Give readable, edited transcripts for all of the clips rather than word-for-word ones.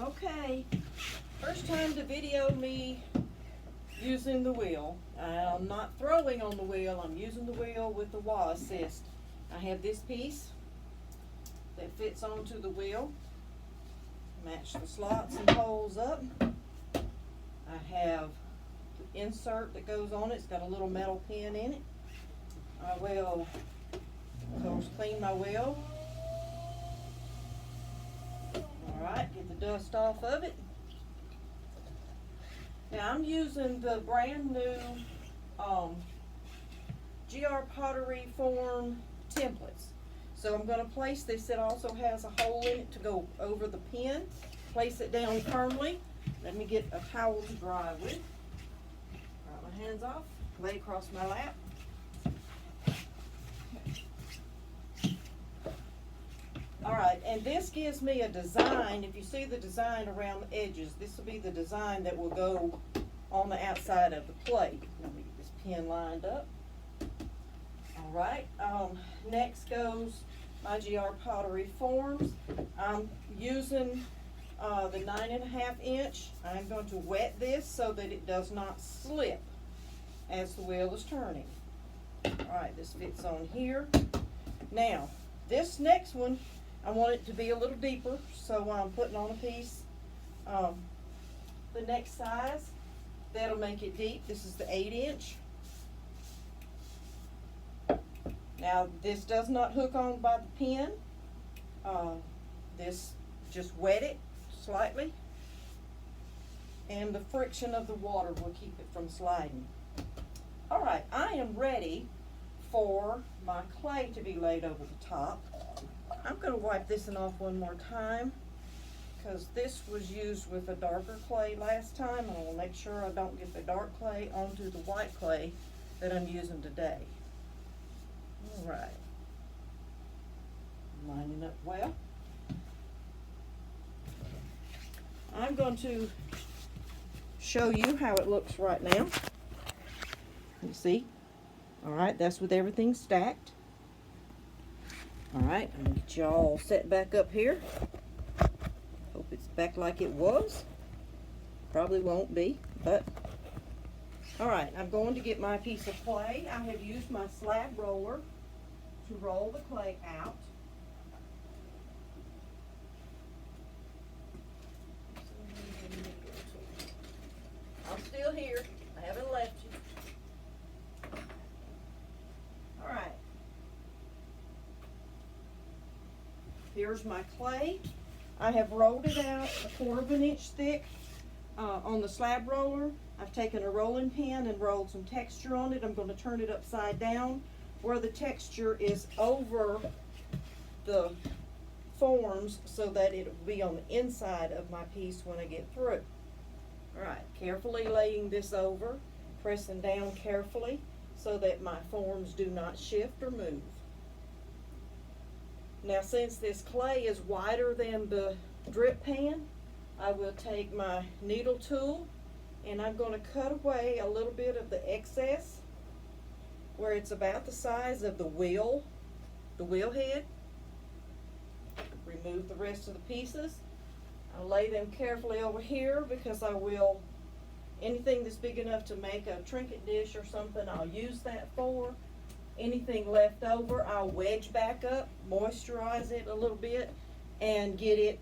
Okay, first time to video me using the wheel. I'm not throwing on the wheel, I'm using the wheel with the wah assist. I have this piece that fits onto the wheel. Match the slots and holes up. I have the insert that goes on it. It's got a little metal pin in it. I will, of course, clean my wheel. Alright, get the dust off of it. Now I'm using the brand new GR Pottery Form templates. So I'm going to place this. It also has a hole in it to go over the pin. Place it down firmly. Let me get a towel to dry with. Dry my hands off. Lay it across my lap. Alright, and this gives me a design. If you see the design around the edges, this will be the design that will go on the outside of the plate. Let me get this pin lined up. Alright, next goes my GR Pottery Forms. I'm using the 9.5 inch. I'm going to wet this so that it does not slip as the wheel is turning. Alright, this fits on here. Now, this next one, I want it to be a little deeper, so I'm putting on a piece the next size. That'll make it deep. This is the 8 inch. Now, this does not hook on by the pin. This, just wet it slightly, and the friction of the water will keep it from sliding. Alright, I am ready for my clay to be laid over the top. I'm going to wipe this one off one more time because this was used with a darker clay last time, and I will make sure I don't get the dark clay onto the white clay that I'm using today. Alright, lining up well. I'm going to show you how it looks right now. You see? Alright, that's with everything stacked. Alright, I'm going to get you all set back up here. Hope it's back like it was. Probably won't be, but alright, I'm going to get my piece of clay. I have used my slab roller to roll the clay out. I'm still here. I haven't left you. Alright. Here's my clay. I have rolled it out 1/4 inch thick on the slab roller. I've taken a rolling pin and rolled some texture on it. I'm going to turn it upside down where the texture is over the forms so that it will be on the inside of my piece when I get through. Alright, carefully laying this over, pressing down carefully so that my forms do not shift or move. Now, since this clay is wider than the drip pan, I will take my needle tool and I'm going to cut away a little bit of the excess where it's about the size of the wheel head. Remove the rest of the pieces. I'll lay them carefully over here because I will, anything that's big enough to make a trinket dish or something, I'll use that for. Anything left over, I'll wedge back up, moisturize it a little bit, and get it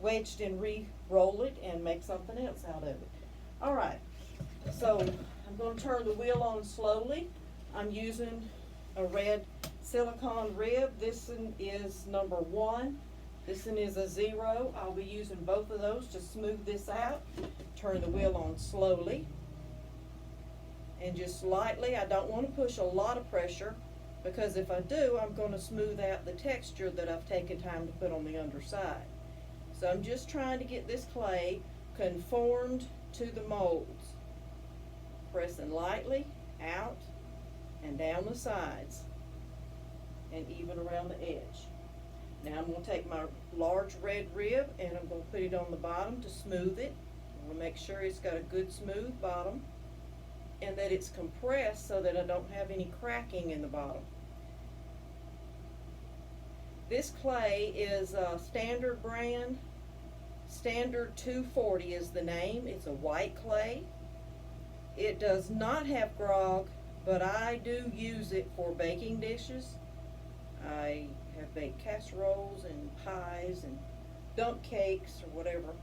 wedged and re-roll it and make something else out of it. Alright, so I'm going to turn the wheel on slowly. I'm using a red silicone rib. This one is number 1. This one is a 0. I'll be using both of those to smooth this out. Turn the wheel on slowly. And just lightly. I don't want to push a lot of pressure because if I do, I'm going to smooth out the texture that I've taken time to put on the underside. So I'm just trying to get this clay conformed to the molds. Pressing lightly out and down the sides and even around the edge. Now I'm going to take my large red rib and I'm going to put it on the bottom to smooth it. I'm going to make sure it's got a good smooth bottom and that it's compressed so that I don't have any cracking in the bottom. This clay is a standard brand Standard 240 is the name. It's a white clay. It does not have grog, but I do use it for baking dishes. I have baked casseroles and pies and dump cakes or whatever.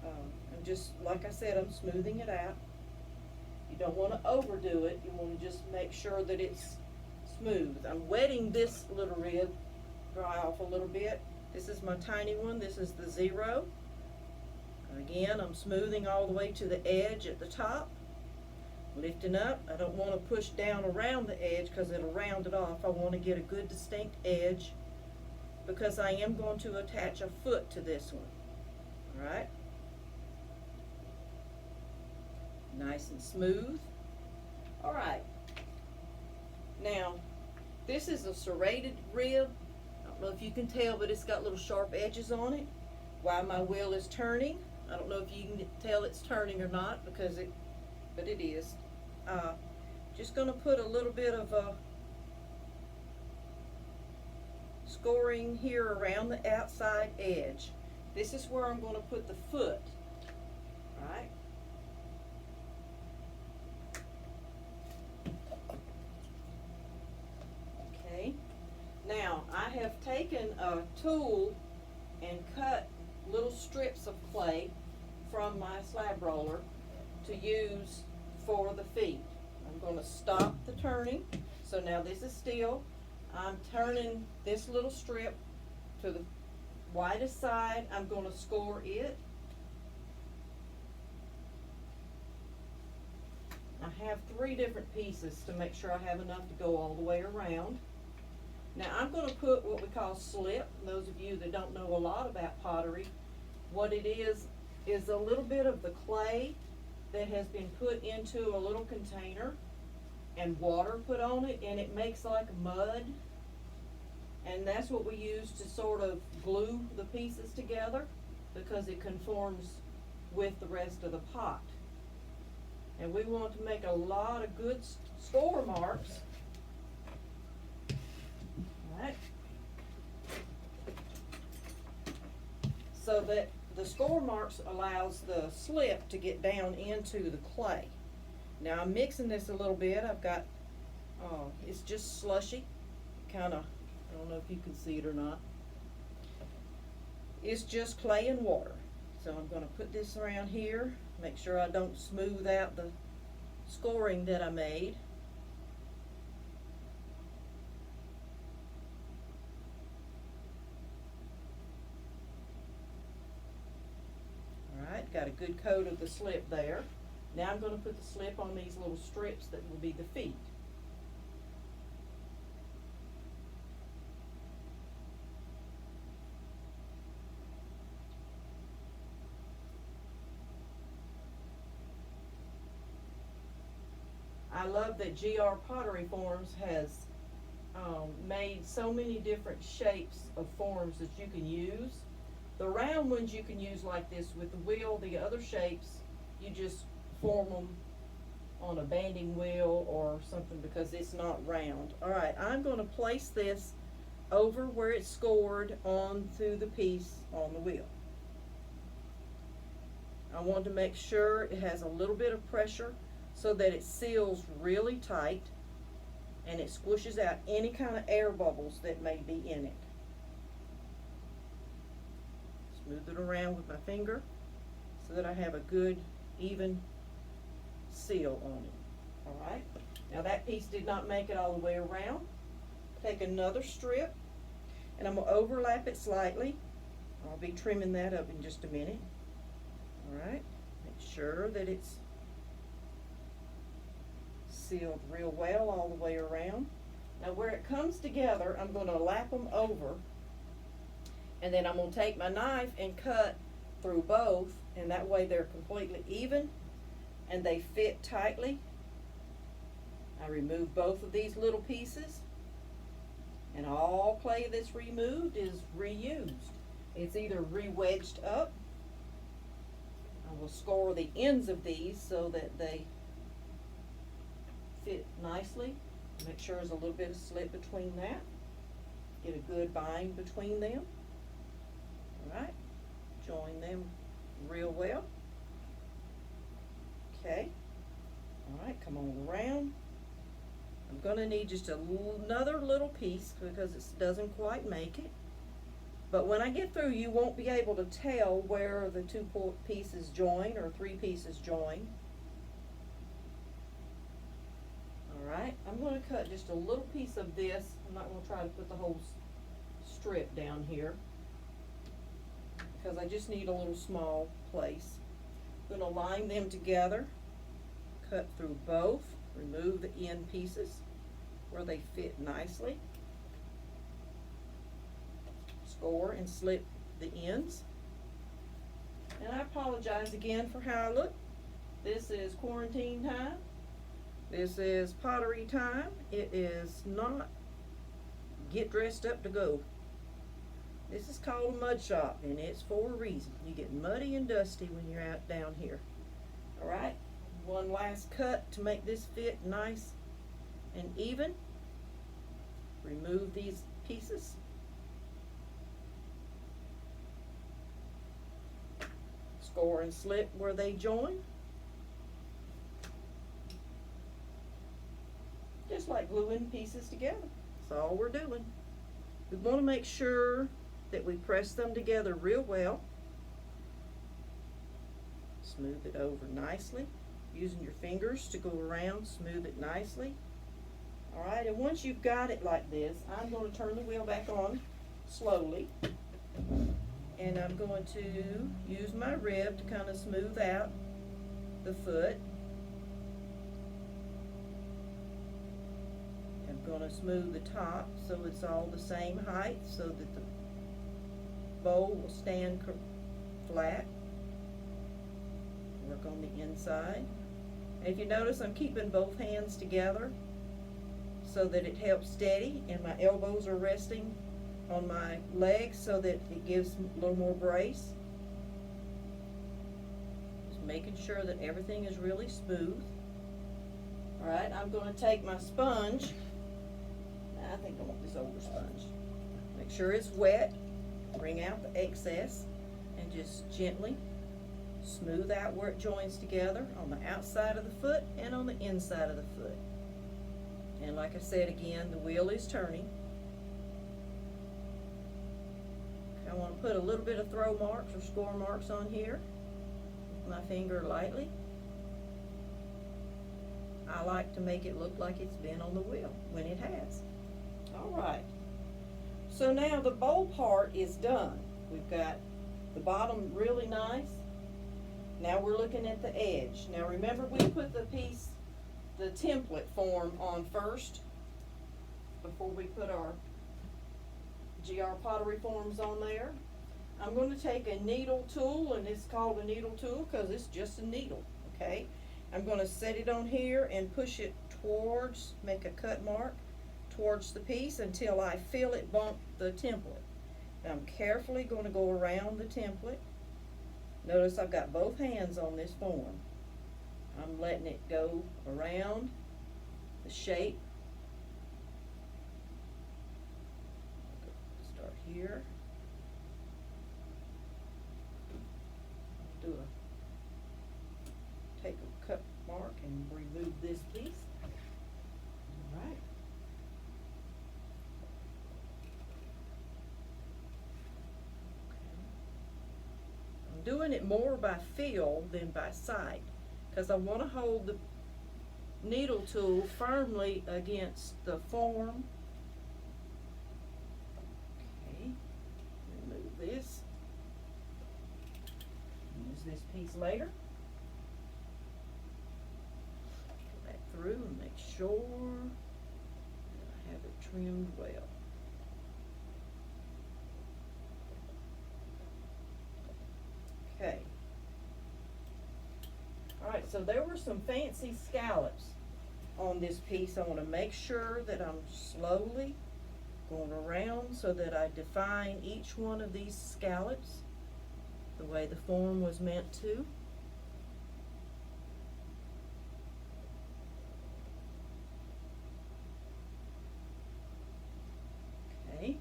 I'm just, like I said, I'm smoothing it out. You don't want to overdo it. You want to just make sure that it's smooth. I'm wetting this little rib dry off a little bit. This is my tiny one. This is the 0. Again, I'm smoothing all the way to the edge at the top. Lifting up. I don't want to push down around the edge because it'll round it off. I want to get a good distinct edge because I am going to attach a foot to this one. Alright? Nice and smooth. Alright. Now, this is a serrated rib. I don't know if you can tell, but it's got little sharp edges on it while my wheel is turning. I don't know if you can tell it's turning or not but it is. Just going to put a little bit of scoring here around the outside edge. This is where I'm going to put the foot. Alright. Okay. Now, I have taken a tool and cut little strips of clay from my slab roller to use for the feet. I'm going to stop the turning. So now this is still. I'm turning this little strip to the widest side. I'm going to score it. I have 3 different pieces to make sure I have enough to go all the way around. Now I'm going to put what we call slip. Those of you that don't know a lot about pottery, what it is a little bit of the clay that has been put into a little container and water put on it, and it makes like mud, and that's what we use to sort of glue the pieces together because it conforms with the rest of the pot. And we want to make a lot of good score marks. Alright, so that the score marks allows the slip to get down into the clay. Now I'm mixing this a little bit. I've got, it's just slushy, kind of, I don't know if you can see it or not. It's just clay and water. So I'm going to put this around here, make sure I don't smooth out the scoring that I made. Alright, got a good coat of the slip there. Now I'm going to put the slip on these little strips that will be the feet. I love that GR Pottery Forms has made so many different shapes of forms that you can use. The round ones you can use like this with the wheel. The other shapes, you just form them on a banding wheel or something because it's not round. Alright, I'm going to place this over where it's scored onto the piece on the wheel. I want to make sure it has a little bit of pressure so that it seals really tight and it squishes out any kind of air bubbles that may be in it. Smooth it around with my finger so that I have a good even seal on it. Alright, now that piece did not make it all the way around. Take another strip and I'm going to overlap it slightly. I'll be trimming that up in just a minute. Alright, make sure that it's sealed real well all the way around. Now where it comes together, I'm going to lap them over, and then I'm going to take my knife and cut through both, and that way they're completely even and they fit tightly. I remove both of these little pieces, and all clay that's removed is reused. It's either re-wedged up. I will score the ends of these so that they fit nicely. Make sure there's a little bit of slip between that. Get a good bind between them. Alright, join them real well. Okay. All right, come on around. I'm going to need just another little piece because it doesn't quite make it. But when I get through, you won't be able to tell where the two pieces join or three pieces join. Alright, I'm going to cut just a little piece of this. I'm not going to try to put the whole strip down here because I just need a little small place. I'm going to line them together, cut through both, remove the end pieces where they fit nicely. Score and slip the ends. And I apologize again for how I look. This is quarantine time. This is pottery time. It is not get dressed up to go. This is called a mud shop, and it's for a reason. You get muddy and dusty when you're out down here. Alright, one last cut to make this fit nice and even. Remove these pieces. Score and slip where they join. Just like gluing pieces together. That's all we're doing. We want to make sure that we press them together real well. Smooth it over nicely. Using your fingers to go around, smooth it nicely. Alright, and once you've got it like this, I'm going to turn the wheel back on slowly. And I'm going to use my rib to kind of smooth out the foot. I'm going to smooth the top so it's all the same height so that the bowl will stand flat. Work on the inside. And if you notice, I'm keeping both hands together so that it helps steady, and my elbows are resting on my legs so that it gives a little more brace. Just making sure that everything is really smooth. Alright, I'm going to take my sponge. I think I want this older sponge. Make sure it's wet. Bring out the excess and just gently smooth out where it joins together on the outside of the foot and on the inside of the foot. And like I said again, the wheel is turning. I want to put a little bit of throw marks or score marks on here with my finger lightly. I like to make it look like it's been on the wheel when it has. Alright, so now the bowl part is done. We've got the bottom really nice. Now we're looking at the edge. Now remember, we put the template form on first before we put our GR pottery forms on there. I'm going to take a needle tool, and it's called a needle tool because it's just a needle, okay? I'm going to set it on here and push it towards, make a cut mark towards the piece until I feel it bump the template. And I'm carefully going to go around the template. Notice I've got both hands on this form. I'm letting it go around the shape. Start here. Take a cut mark and remove this piece. Alright. I'm doing it more by feel than by sight, because I want to hold the needle tool firmly against the form. Okay, remove this. Use this piece later. Go back through and make sure that I have it trimmed well. Okay. Alright, so there were some fancy scallops on this piece. I want to make sure that I'm slowly going around so that I define each one of these scallops the way the form was meant to. Okay.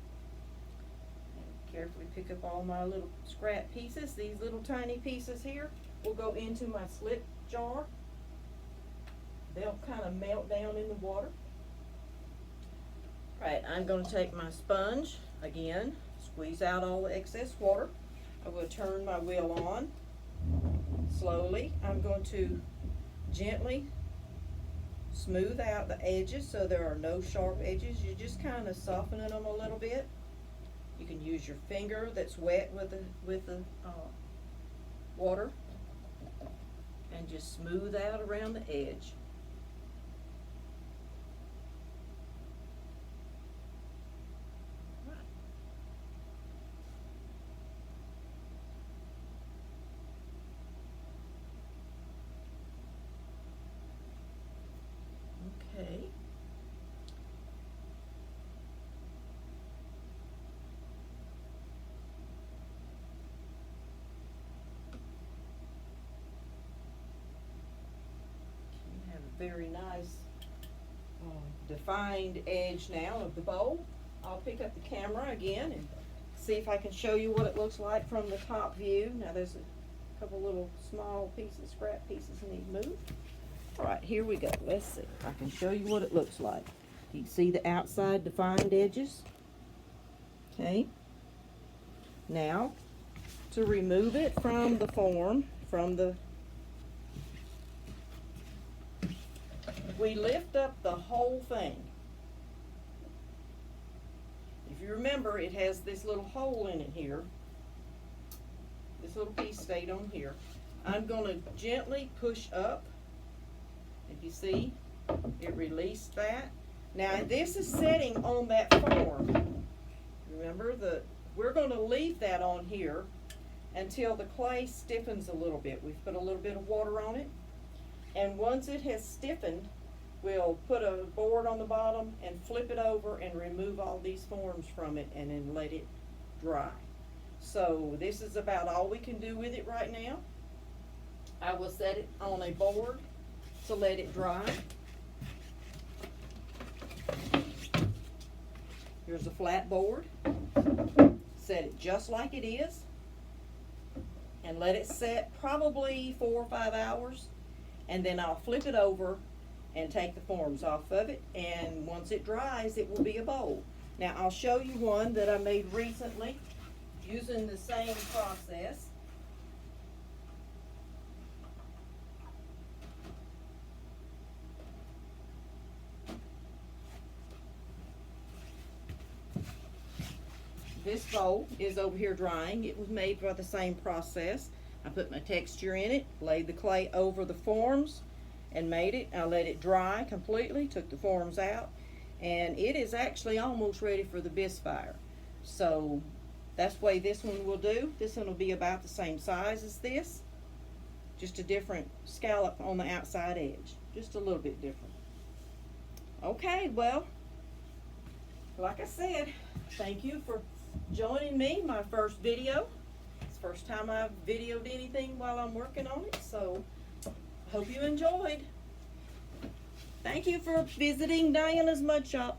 And carefully pick up all all my little scrap pieces. These little tiny pieces here will go into my slip jar. They'll kind of melt down in the water. Right, I'm going to take my sponge again, squeeze out all the excess water. I will turn my wheel on slowly. I'm going to gently smooth out the edges so there are no sharp edges. You're just kind of softening them a little bit. You can use your finger that's wet with the water and just smooth out around the edge. Okay. You have a very nice defined edge now of the bowl. I'll pick up the camera again and see if I can show you what it looks like from the top view. Now there's a couple little small pieces, scrap pieces need moved. All right, here we go. Let's see if I can show you what it looks like. You can see the outside defined edges. Okay. Now, to remove it from the form, we lift up the whole thing. If you remember, it has this little hole in it here. This little piece stayed on here. I'm going to gently push up. If you see, it released that. Now this is setting on that form. Remember, we're going to leave that on here until the clay stiffens a little bit. We've put a little bit of water on it. And once it has stiffened, we'll put a board on the bottom and flip it over and remove all these forms from it and then let it dry. So this is about all we can do with it right now. I will set it on a board to let it dry. Here's a flat board. Set it just like it is and let it set probably 4 or 5 hours, and then I'll flip it over and take the forms off of it, and once it dries it will be a bowl. Now I'll show you one that I made recently using the same process. This bowl is over here drying. It was made by the same process. I put my texture in it, laid the clay over the forms, and made it. I let it dry completely, took the forms out, and it is actually almost ready for the bisque fire. So that's the way this one will do. This one will be about the same size as this, just a different scallop on the outside edge, just a little bit different. Okay, well, like I said, thank you for joining me, my first video. It's the first time I've videoed anything while I'm working on it, so I hope you enjoyed. Thank you for visiting Dianna's Mud Shop.